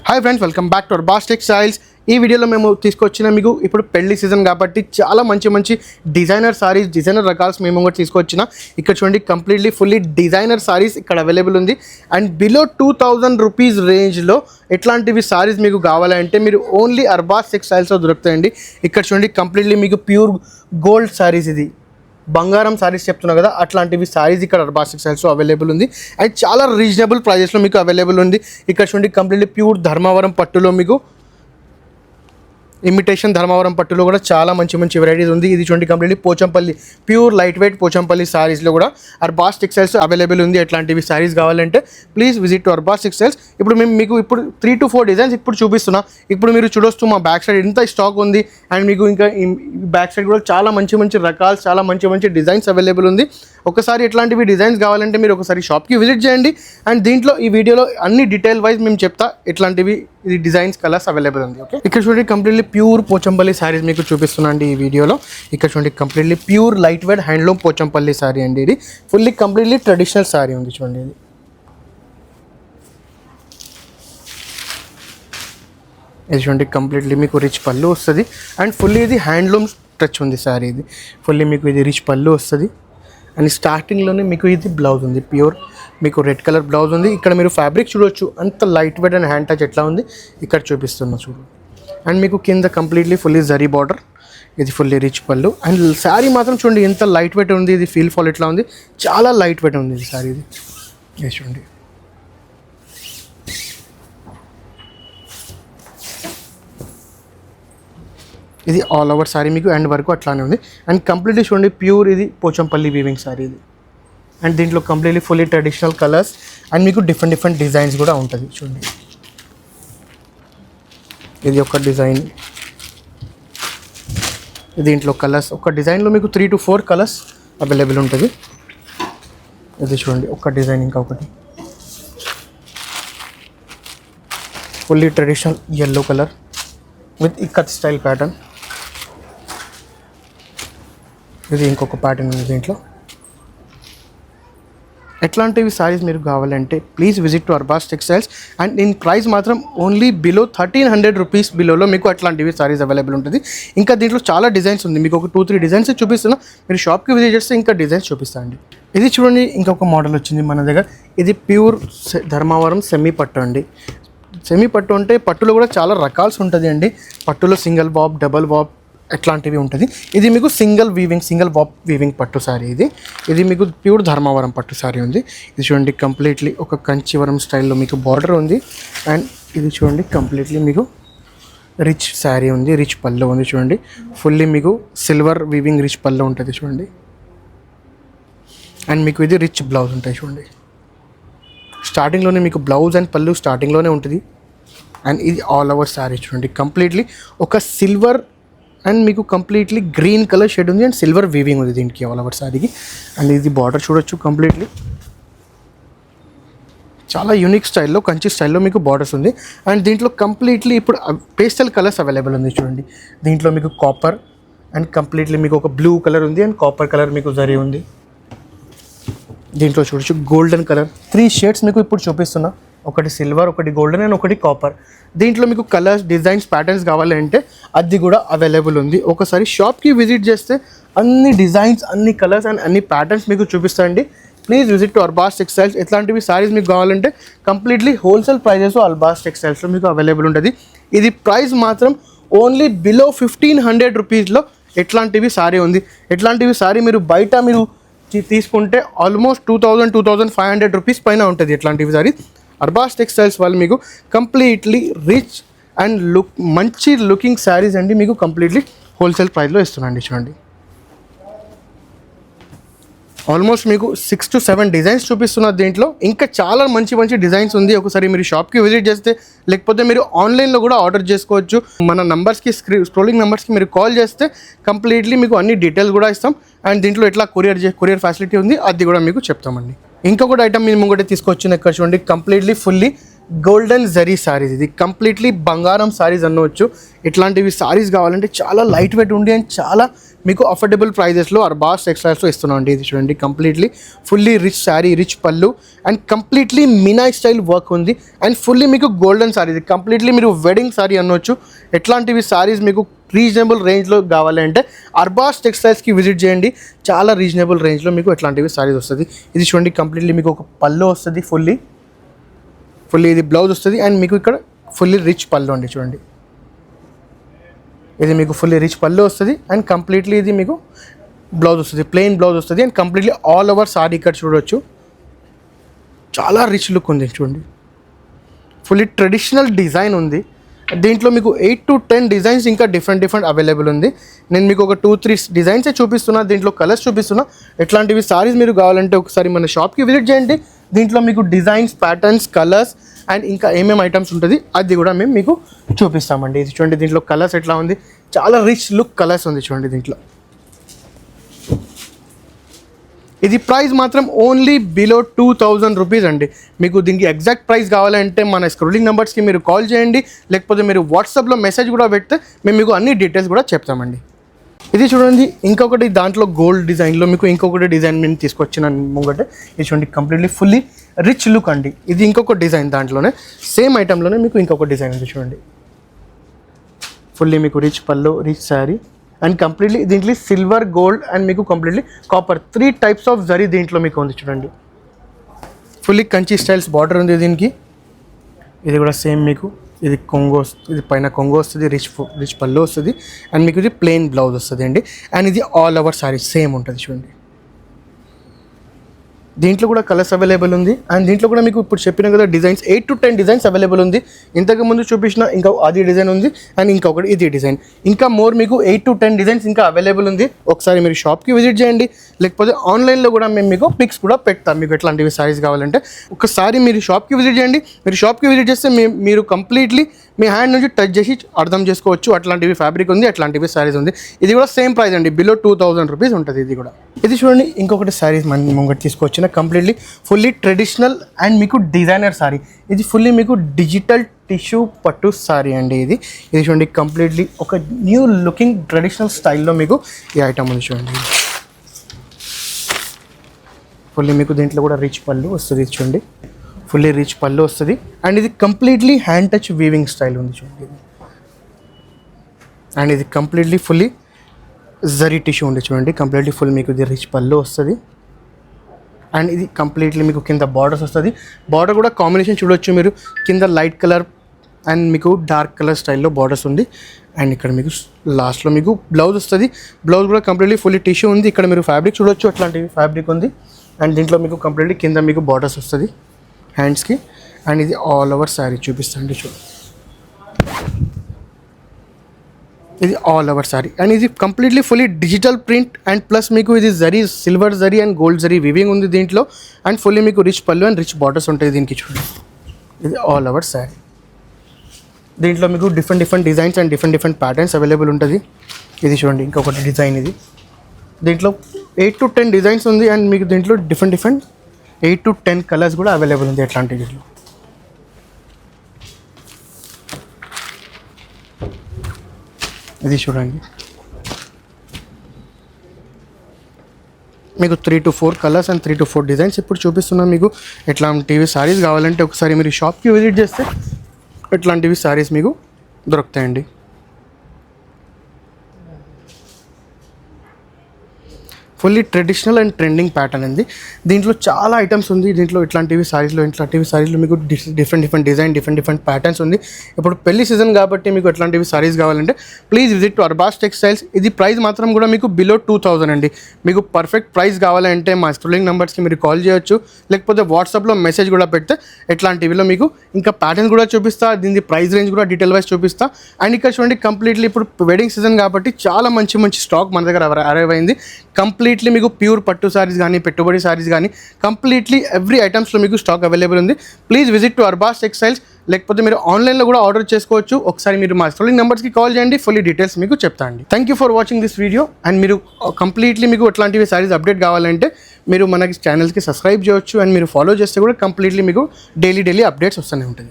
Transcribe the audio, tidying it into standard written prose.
Hi friends, welcome back to Arbaz textiles. ఈ వీడియోలో మేము తీసుకొచ్చిన మీకు ఇప్పుడు పెళ్లి సీజన్ కాబట్టి చాలా మంచి డిజైనర్ సారీస్, డిజైనర్ రకాల్స్ మేము కూడా తీసుకొచ్చిన. ఇక్కడ చూడండి, కంప్లీట్లీ ఫుల్లీ డిజైనర్ సారీస్ ఇక్కడ అవైలబుల్ ఉంది. అండ్ బిలో 2000 రూపీస్ రేంజ్లో ఎట్లాంటివి సారీస్ మీకు కావాలంటే మీరు ఓన్లీ అర్బాస్ టెక్స్టైల్స్లో దొరుకుతాయండి. ఇక్కడ చూడండి, కంప్లీట్లీ మీకు ప్యూర్ గోల్డ్ సారీస్, ఇది బంగారం సారీస్ చెప్తున్నా కదా, అట్లాంటివి సారీస్ ఇక్కడ అర్బాస్ టెక్స్టైల్స్లో అవైలబుల్ ఉంది. అండ్ చాలా రీజనబుల్ ప్రైజెస్లో మీకు అవైలబుల్ ఉంది. ఇక్కడ చూడండి, కంప్లీట్లీ ప్యూర్ ధర్మవరం పట్టులో మీకు ఇమిటేషన్ ధర్మవరం పట్టులో కూడా చాలా మంచి వెరైటీస్ ఉంది. ఇది చూడండి, completely Pochampally pure light weight Pochampally సారీస్లో కూడా అర్బాస్ టెక్స్టైల్స్ అవైలబుల్ ఉంది. ఎట్లాంటివి సారీస్ కావాలంటే please visit to Arbaz textiles. ఇప్పుడు మేము మీకు 3 to 4 డిజైన్స్ ఇప్పుడు చూపిస్తున్నా. ఇప్పుడు మీరు చూడొచ్చు మా బ్యాక్ సైడ్ ఎంత స్టాక్ ఉంది. అండ్ మీకు ఇంకా బ్యాక్ సైడ్ కూడా చాలా మంచి రకాలు, చాలా మంచి డిజైన్స్ అవైలబుల్ ఉంది. ఒకసారి ఎట్లాంటివి డిజైన్స్ కావాలంటే మీరు ఒకసారి షాప్కి విజిట్ చేయండి. అండ్ దీంట్లో ఈ వీడియోలో అన్ని డీటెయిల్ వైజ్ మేము చెప్తా ఎట్లాంటివి ఇది డిజైన్స్ కలర్స్ అవైలబుల్ ఉంది. ఓకే, ఇక్కడ చూడండి, కంప్లీట్లీ ప్యూర్ పోచంపల్లి సారీస్ మీకు చూపిస్తున్నా అండి ఈ వీడియోలో. ఇక్కడ చూడండి, completely pure light weight handloom Pochampally sari అండి. ఇది ఫుల్లీ కంప్లీట్లీ ట్రెడిషనల్ సారీ ఉంది. చూడండి, ఇది చూడండి, కంప్లీట్లీ మీకు రిచ్ పళ్ళు వస్తుంది. అండ్ ఫుల్లీ ఇది హ్యాండ్లూమ్ టచ్ ఉంది సారీ. ఇది ఫుల్లీ మీకు ఇది రిచ్ పళ్ళు వస్తుంది. అండ్ స్టార్టింగ్లోనే మీకు ఇది బ్లౌజ్ ఉంది, ప్యూర్ మీకు రెడ్ కలర్ బ్లౌజ్ ఉంది. ఇక్కడ మీరు ఫ్యాబ్రిక్ చూడవచ్చు, అంత light weight and hand touch ఎట్లా ఉంది ఇక్కడ చూపిస్తున్నా చూడు. అండ్ మీకు కింద కంప్లీట్లీ ఫుల్లీ జరీ బార్డర్, ఇది ఫుల్లీ రిచ్ పళ్ళు. అండ్ శారీ మాత్రం చూడండి ఎంత లైట్ వెయిట్ ఉంది. ఇది ఫీల్ ఫాల్ ఎట్లా ఉంది, చాలా లైట్ వెయిట్ ఉంది ఇది శారీ. ఇది చూడండి, ఇది ఆల్ ఓవర్ సారీ మీకు ఎండ్ వరకు అట్లానే ఉంది. అండ్ కంప్లీట్లీ చూడండి, ప్యూర్ ఇది పోచంపల్లి వీవింగ్ సారీ ఇది. అండ్ దీంట్లో completely fully traditional colours and మీకు డిఫరెంట్ డిజైన్స్ కూడా ఉంటుంది. చూడండి, ఇది ఒక డిజైన్, దీంట్లో కలర్స్ ఒక డిజైన్లో మీకు 3 to 4 కలర్స్ అవైలబుల్ ఉంటుంది. ఇది చూడండి, ఒక డిజైన్, ఇంకా ఒకటి fully traditional yellow colour with ikat style pattern. ఇది ఇంకొక ప్యాటర్న్ ఉంది దీంట్లో. ఎట్లాంటివి సారీస్ మీరు కావాలంటే please visit to Arbaz textiles. And దీని ప్రైస్ మాత్రం ఓన్లీ బిలో 1300 రూపీస్ బిలోలో మీకు అట్లాంటివి సారీస్ అవైలబుల్ ఉంటుంది. ఇంకా దీంట్లో చాలా డిజైన్స్ ఉంది, మీకు ఒక 2-3 డిజైన్స్ చూపిస్తున్నా. మీరు షాప్కి విజిట్ చేస్తే ఇంకా డిజైన్స్ చూపిస్తాను అండి. ఇది చూడండి, ఇంకొక మోడల్ వచ్చింది మన దగ్గర. ఇది ప్యూర్ ధర్మవరం సెమీ పట్టు అండి. సెమీ పట్టు అంటే పట్టులో కూడా చాలా రకాల్స్ ఉంటుంది అండి. పట్టులో సింగిల్ బాబ్, డబల్ బాబ్ ఎట్లాంటివి ఉంటుంది. ఇది మీకు సింగిల్ బాబ్ వీవింగ్ పట్టు సారీ. ఇది మీకు ప్యూర్ ధర్మవరం పట్టు సారీ ఉంది. ఇది చూడండి, కంప్లీట్లీ ఒక కంచివరం స్టైల్లో మీకు బార్డర్ ఉంది. అండ్ ఇది చూడండి, కంప్లీట్లీ మీకు రిచ్ శారీ ఉంది, రిచ్ పళ్ళు ఉంది. చూడండి, ఫుల్లీ మీకు సిల్వర్ వీవింగ్ రిచ్ పళ్ళు ఉంటుంది చూడండి. అండ్ మీకు ఇది రిచ్ బ్లౌజ్ ఉంటాయి చూడండి. స్టార్టింగ్లోనే మీకు బ్లౌజ్ అండ్ పళ్ళు స్టార్టింగ్లోనే ఉంటుంది. అండ్ ఇది ఆల్ ఓవర్ శారీ చూడండి, కంప్లీట్లీ ఒక సిల్వర్ అండ్ మీకు కంప్లీట్లీ గ్రీన్ కలర్ షేడ్ ఉంది. అండ్ సిల్వర్ వీవింగ్ ఉంది దీనికి ఆల్ ఓవర్ శారీకి. అండ్ ఇది బార్డర్ చూడొచ్చు, కంప్లీట్లీ చాలా యూనిక్ స్టైల్లో, కంచి స్టైల్లో మీకు బార్డర్స్ ఉంది. అండ్ దీంట్లో కంప్లీట్లీ ఇప్పుడు పేస్టల్ కలర్స్ అవైలబుల్ ఉంది చూడండి. దీంట్లో మీకు కాపర్ అండ్ కంప్లీట్లీ మీకు ఒక బ్లూ కలర్ ఉంది. అండ్ కాపర్ కలర్ మీకు జరీ ఉంది. దీంట్లో చూడొచ్చు గోల్డెన్ కలర్, 3 షేడ్స్ మీకు ఇప్పుడు చూపిస్తున్నా. ఒకటి సిల్వర్, ఒకటి గోల్డెన్ అండ్ ఒకటి కాపర్. దీంట్లో మీకు కలర్స్, డిజైన్స్, ప్యాటర్న్స్ కావాలంటే అది కూడా అవైలబుల్ ఉంది. ఒకసారి షాప్కి విజిట్ చేస్తే అన్ని డిజైన్స్, అన్ని కలర్స్ అండ్ అన్ని ప్యాటర్న్స్ మీకు చూపిస్తాయండి. Please visit to Arbaz textiles. ఎట్లాంటివి సారీస్ మీకు కావాలంటే కంప్లీట్లీ హోల్సేల్ ప్రైజెస్ అర్బాస్ టెక్స్టైల్స్లో మీకు అవైలబుల్ ఉంటుంది. ఇది ప్రైస్ మాత్రం ఓన్లీ బిలో 1500 రూపీస్లో ఎట్లాంటివి సారీ ఉంది. ఎట్లాంటివి సారీ మీరు బయట మీరు తీసుకుంటే ఆల్మోస్ట్ 2500 రూపీస్ పైన ఉంటుంది ఎట్లాంటివి సారీ. అర్బాస్ టెక్స్టైల్స్ వాళ్ళు మీకు కంప్లీట్లీ రిచ్ అండ్ మంచి లుకింగ్ శారీస్ అండి మీకు కంప్లీట్లీ హోల్సేల్ ప్రైస్లో ఇస్తున్నాండి. చూడండి, ఆల్మోస్ట్ మీకు 6 to 7 డిజైన్స్ చూపిస్తున్నారు దీంట్లో. ఇంకా చాలా మంచి డిజైన్స్ ఉంది. ఒకసారి మీరు షాప్కి విజిట్ చేస్తే, లేకపోతే మీరు ఆన్లైన్లో కూడా ఆర్డర్ చేసుకోవచ్చు. మన నంబర్స్కి, స్క్రోలింగ్ నెంబర్స్కి మీరు కాల్ చేస్తే కంప్లీట్లీ మీకు అన్ని డీటెయిల్స్ కూడా ఇస్తాం. అండ్ దీంట్లో ఎట్లా కొరియర్ ఫెసిలిటీ ఉంది అది కూడా మీకు చెప్తామండి. ఇంకొకటి ఐటమ్ మేము కూడా తీసుకొచ్చిన ఇక్కడ చూడండి, completely fully golden zari saris, ఇది కంప్లీట్లీ బంగారం సారీస్ అనవచ్చు. ఇట్లాంటివి సారీస్ కావాలంటే చాలా లైట్ వెయిట్ ఉండి అండ్ చాలా మీకు అఫోర్డబుల్ ప్రైజెస్లో అర్బాస్ టెక్స్టైల్స్లో ఇస్తున్నాం అండి. ఇది చూడండి completely fully rich sari, rich పళ్ళు అండ్ కంప్లీట్లీ మినాయ్ స్టైల్ వర్క్ ఉంది అండ్ ఫుల్లీ మీకు గోల్డెన్ సారీ, ఇది కంప్లీట్లీ మీరు వెడ్డింగ్ సారీ అనవచ్చు. ఎట్లాంటివి సారీస్ మీకు రీజనబుల్ రేంజ్లో కావాలంటే అర్బాస్ టెక్స్టైల్స్కి విజిట్ చేయండి. చాలా రీజనబుల్ రేంజ్లో మీకు ఎట్లాంటివి సారీస్ వస్తుంది. ఇది చూడండి కంప్లీట్లీ మీకు ఒక పళ్ళు వస్తుంది, ఫుల్లీ ఇది బ్లౌజ్ వస్తుంది అండ్ మీకు ఇక్కడ ఫుల్లీ రిచ్ పళ్ళు అండి. చూడండి ఇది మీకు ఫుల్లీ రిచ్ పళ్ళు వస్తుంది అండ్ కంప్లీట్లీ ఇది మీకు బ్లౌజ్ వస్తుంది, ప్లెయిన్ బ్లౌజ్ వస్తుంది and completely all over sorry ఇక్కడ చూడవచ్చు. చాలా రిచ్ లుక్ ఉంది చూడండి, ఫుల్లీ ట్రెడిషనల్ డిజైన్ ఉంది. దీంట్లో మీకు 8 to 10 డిజైన్స్ ఇంకా డిఫరెంట్ అవైలబుల్ ఉంది. నేను మీకు ఒక 2-3 డిజైన్సే చూపిస్తున్నా, దీంట్లో కలర్స్ చూపిస్తున్నా. ఎట్లాంటివి సారీస్ మీరు కావాలంటే ఒకసారి మన షాప్కి విజిట్ చేయండి. దీంట్లో మీకు డిజైన్స్, ప్యాటర్న్స్, కలర్స్ అండ్ ఇంకా ఏమేమి ఐటమ్స్ ఉంటుంది అది కూడా మేము మీకు చూపిస్తామండి. ఇది చూడండి దీంట్లో కలర్స్ ఎట్లా ఉంది, చాలా రిచ్ లుక్ కలర్స్ ఉంది చూడండి దీంట్లో. ఇది ప్రైస్ మాత్రం ఓన్లీ బిలో 2000 రూపీస్ అండి. మీకు దీనికి ఎగ్జాక్ట్ ప్రైస్ కావాలంటే మన స్క్రోలింగ్ నెంబర్స్కి మీరు కాల్ చేయండి, లేకపోతే మీరు వాట్సాప్లో మెసేజ్ కూడా పెడితే మేము మీకు అన్ని డీటెయిల్స్ కూడా చెప్తామండి. ఇది చూడండి ఇంకొకటి దాంట్లో గోల్డ్ డిజైన్లో మీకు ఇంకొకటి డిజైన్ నేను తీసుకొచ్చిన ముంగటే. ఇది చూడండి కంప్లీట్లీ ఫుల్లీ రిచ్ లుక్ అండి. ఇది ఇంకొక డిజైన్ దాంట్లోనే సేమ్ ఐటెంలోనే మీకు ఇంకొక డిజైన్ ఉంది చూడండి. ఫుల్లీ మీకు రిచ్ పళ్ళు, రిచ్ శారీ అండ్ కంప్లీట్లీ దీంట్లో సిల్వర్, గోల్డ్ అండ్ మీకు completely copper 3 types of zari దీంట్లో మీకు ఉంది చూడండి. ఫుల్లీ కంచి స్టైల్స్ బార్డర్ ఉంది దీనికి. ఇది కూడా సేమ్ మీకు ఇది కొంగు వస్తుంది, ఇది పైన కొంగు వస్తుంది, రిచ్ పళ్ళు వస్తుంది అండ్ మీకు ఇది ప్లెయిన్ బ్లౌజ్ వస్తుంది అండి. అండ్ ఇది ఆల్ ఓవర్ సారీ సేమ్ ఉంటుంది చూడండి. దీంట్లో కూడా కలర్స్ అవైలబుల్ ఉంది అండ్ దీంట్లో కూడా మీకు ఇప్పుడు చెప్పిన కదా డిజైన్స్ 8 to 10 డిజైన్స్ అవైలబుల్ ఉంది. ఇంతకు ముందు చూపించిన ఇంకా అది డిజైన్ ఉంది అండ్ ఇంకొకటి ఇది డిజైన్, ఇంకా మోర్ మీకు 8 to 10 డిజైన్స్ ఇంకా అవైలబుల్ ఉంది. ఒకసారి మీరు షాప్కి విజిట్ చేయండి, లేకపోతే ఆన్లైన్లో కూడా మేము మీకు పిక్స్ కూడా పెడతాం. మీకు ఎట్లాంటివి సారీస్ కావాలంటే ఒకసారి మీరు షాప్కి విజిట్ చేయండి. మీరు షాప్కి విజిట్ చేస్తే మీరు కంప్లీట్లీ మీ హ్యాండ్ నుంచి టచ్ చేసి అర్థం చేసుకోవచ్చు అట్లాంటివి ఫ్యాబ్రిక్ ఉంది, అట్లాంటివి సారీస్ ఉంది. ఇది కూడా సేమ్ ప్రైస్ అండి, బిలో 2000 రూపీస్ ఉంటుంది ఇది కూడా. ఇది చూడండి ఇంకొకటి సారీస్ మన ముంగట తీసుకొచ్చిన కంప్లీట్లీ ఫుల్లీ ట్రెడిషనల్ అండ్ మీకు డిజైనర్ సారీ. ఇది ఫుల్లీ మీకు డిజిటల్ టిష్యూ పట్టు సారీ అండి. ఇది చూడండి కంప్లీట్లీ ఒక న్యూ లుకింగ్ ట్రెడిషనల్ స్టైల్లో మీకు ఈ ఐటమ్ ఉంది చూడండి. ఫుల్లీ మీకు దీంట్లో కూడా రిచ్ పళ్ళు వస్తుంది చూడండి, ఫుల్లీ రిచ్ పళ్ళు వస్తుంది అండ్ ఇది completely hand touch weaving style ఉంది చూడండి. అండ్ ఇది కంప్లీట్లీ ఫుల్లీ జరీ టిష్యూ ఉంది చూడండి. కంప్లీట్లీ ఫుల్ మీకు ఇది రిచ్ పళ్ళు వస్తుంది అండ్ ఇది కంప్లీట్లీ మీకు కింద బార్డర్స్ వస్తుంది. బార్డర్ కూడా కాంబినేషన్ చూడవచ్చు మీరు, కింద లైట్ కలర్ అండ్ మీకు డార్క్ కలర్ స్టైల్లో బార్డర్స్ ఉంది అండ్ ఇక్కడ మీకు లాస్ట్లో మీకు బ్లౌజ్ వస్తుంది. బ్లౌజ్ కూడా కంప్లీట్లీ ఫుల్లీ టిష్యూ ఉంది. ఇక్కడ మీరు ఫ్యాబ్రిక్ చూడవచ్చు, అట్లాంటివి ఫ్యాబ్రిక్ ఉంది అండ్ దీంట్లో మీకు కంప్లీట్లీ కింద మీకు బార్డర్స్ వస్తుంది హ్యాండ్స్కి అండ్ ఇది ఆల్ ఓవర్ శారీ చూపిస్తాండి చూడండి. ఇది ఆల్ ఓవర్ శారీ అండ్ ఇది completely fully digital print and plus మీకు ఇది zari, silver zari and gold zari weaving ఉంది దీంట్లో అండ్ ఫుల్లీ మీకు రిచ్ పళ్ళు అండ్ రిచ్ బార్డర్స్ ఉంటాయి దీనికి చూడండి. ఇది ఆల్ ఓవర్ శారీ. దీంట్లో మీకు different designs and different patterns available ఉంటుంది. ఇది చూడండి ఇంకొకటి డిజైన్. ఇది దీంట్లో 8 to 10 డిజైన్స్ ఉంది అండ్ మీకు దీంట్లో డిఫరెంట్ 8 to 10 కలర్స్ కూడా అవైలబుల్ ఉంది అట్లాంటి దీంట్లో. ఇది చూడండి మీకు 3 to 4 colours and 3 to 4 designs ఇప్పుడు చూపిస్తున్నాను మీకు. ఎట్లాంటివి సారీస్ కావాలంటే ఒకసారి మీరు షాప్కి విజిట్ చేస్తే ఎట్లాంటివి సారీస్ మీకు దొరుకుతాయండి. Fully traditional and trending pattern ఉంది. దీంట్లో చాలా ఐటమ్స్ ఉంది. దీంట్లో ఇట్లాంటివి సారీస్లో మీకు డిఫరెంట్ డిజైన్, డిఫరెంట్ ప్యాటర్న్స్ ఉంది. ఇప్పుడు పెళ్లి సీజన్ కాబట్టి మీకు ఎట్లాంటివి సారీస్ కావాలంటే please visit to Arbaz textiles. ఇది ప్రైస్ మాత్రం కూడా మీకు బిలో 2000 అండి. మీకు పర్ఫెక్ట్ ప్రైస్ కావాలంటే మా స్క్రోలింగ్ నెంబర్స్కి మీరు కాల్ చేయొచ్చు, లేకపోతే వాట్సాప్లో మెసేజ్ కూడా పెడితే ఎట్లాంటివిలో మీకు ఇంకా ప్యాటర్న్స్ కూడా చూపిస్తా, దీని ప్రైస్ రేంజ్ కూడా డీటెయిల్ వైజ్ చూపిస్తా. అండ్ ఇక్కడ చూడండి కంప్లీట్లీ ఇప్పుడు వెడ్డింగ్ సీజన్ కాబట్టి చాలా మంచి స్టాక్ మన దగ్గర అరైవ్ అయింది. కంప్లీట్లీ మీకు ప్యూర్ పట్టు సారీస్ కానీ, పెట్టుబడి సారీస్ కానీ కంప్లీట్లీ ఎవ్రీ ఐటమ్స్లో మీకు స్టాక్ అవైలబుల్ ఉంది. Please visit to Arbaz textiles, లేకపోతే మీరు ఆన్లైన్లో కూడా ఆర్డర్ చేసుకోవచ్చు. ఒకసారి మీరు మా స్క్రోలింగ్ నెంబర్స్కి కాల్ చేయండి, ఫుల్లీ డీటెయిల్స్ మీకు చెప్తాండి. Thank you for watching this video. And మీరు కంప్లీట్లీ మీకు ఎట్లాంటివి సారీస్ అప్డేట్ కావాలంటే మీరు మనకి ఛానల్స్కి సబ్స్క్రైబ్ చేయవచ్చు. అండ్ మీరు ఫాలో చేస్తే కూడా కంప్లీట్లీ మీకు డైలీ అప్డేట్స్ వస్తూనే ఉంటుంది.